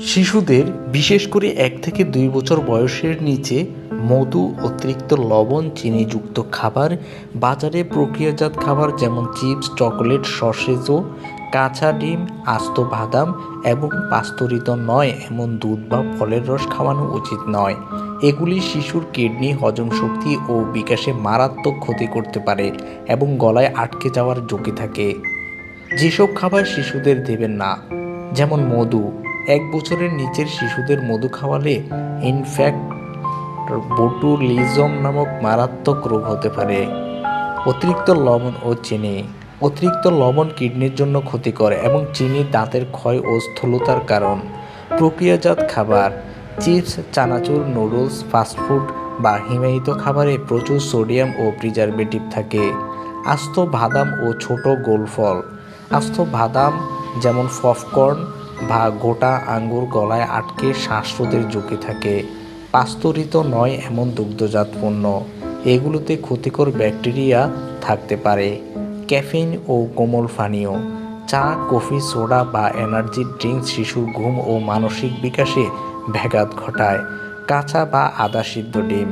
শিশুদের বিশেষ করে ১ থেকে ২ বছর বয়সের নিচে মধু, অতিরিক্ত লবণ, চিনিযুক্ত খাবার, বাজারে প্রক্রিয়াজাত খাবার যেমন চিপস, চকোলেট, সসেজ, কাঁচা ডিম, আস্ত বাদাম এবং পাস্তুরিত নয় এমন দুধ বা ফলের রস খাওয়ানো উচিত নয়। এগুলি শিশুর কিডনি, হজম শক্তি ও বিকাশে মারাত্মক ক্ষতি করতে পারে এবং গলায় আটকে যাওয়ার ঝুঁকি থাকে। যেসব খাবার শিশুদের দেবেন না, যেমন মধু, ১ বছরের নিচের শিশুদের মধু খাওয়ালে ইনফ্যাক্ট বোটুলিজম নামক মারাত্মক রোগ হতে পারে। অতিরিক্ত লবণ ও চিনি, অতিরিক্ত লবণ কিডনির জন্য ক্ষতিকর এবং চিনি দাঁতের ক্ষয় ও স্থূলতার কারণ। প্রক্রিয়াজাত খাবার, চিপস, চানাচুর, নুডলস, ফাস্টফুড বা হিমায়িত খাবারে প্রচুর সোডিয়াম ও প্রিজারভেটিভ থাকে। আস্ত বাদাম ও ছোট গোল ফল, আস্ত বাদাম যেমন পপকর্ন বা গোটা আঙ্গুর গলায় আটকে শ্বাসরোধের ঝুঁকি থাকে। পাস্তুরিত নয় এমন দুগ্ধজাত পণ্য, এগুলোতে ক্ষতিকর ব্যাকটেরিয়া থাকতে পারে। ক্যাফিন ও কোমল পানীয়, চা, কফি, সোডা বা এনার্জি ড্রিঙ্কস শিশুর ঘুম ও মানসিক বিকাশে ব্যাঘাত ঘটায়। কাঁচা বা আধা সিদ্ধ ডিম,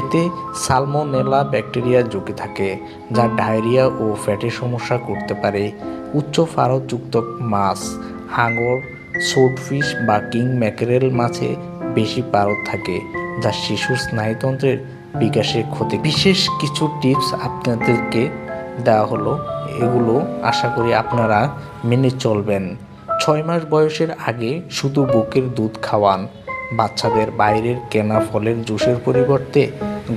এতে সালমোনেলা ব্যাকটেরিয়ার ঝুঁকি থাকে যা ডায়রিয়া ও ফ্যাটের সমস্যা করতে পারে। উচ্চ ফারযুক্ত মাছ, হাঙর, সোডফিশ বা কিং ম্যাকেরেল মাছে বেশি পারদ থাকে যা শিশুর স্নায়ুতন্ত্রের বিকাশে ক্ষতি। বিশেষ কিছু টিপস আপনাদেরকে দেওয়া হলো, এগুলো আশা করি আপনারা মেনে চলবেন। ৬ মাস বয়সের আগে শুধু বুকের দুধ খাওয়ান। বাচ্চাদের বাইরের কেনা ফলের জুসের পরিবর্তে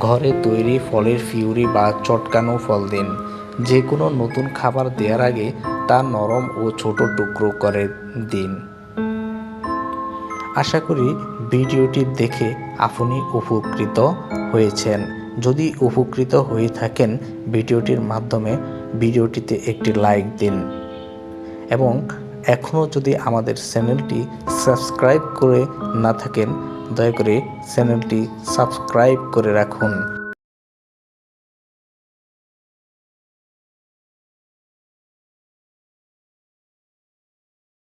ঘরে তৈরি ফলের পিউরি বা চটকানো ফল দিন। যে কোনো নতুন খাবার দেওয়ার আগে তা নরম ও ছোট টুকরো করে দিন। আশা করি ভিডিওটি দেখে আপনি উপকৃত হয়েছেন। যদি উপকৃত হয়ে থাকেন ভিডিওটির মাধ্যমে ভিডিওটিতে একটি লাইক দিন এবং এখনও যদি আমাদের চ্যানেলটি সাবস্ক্রাইব করে না থাকেন দয়া করে চ্যানেলটি সাবস্ক্রাইব করে রাখুন।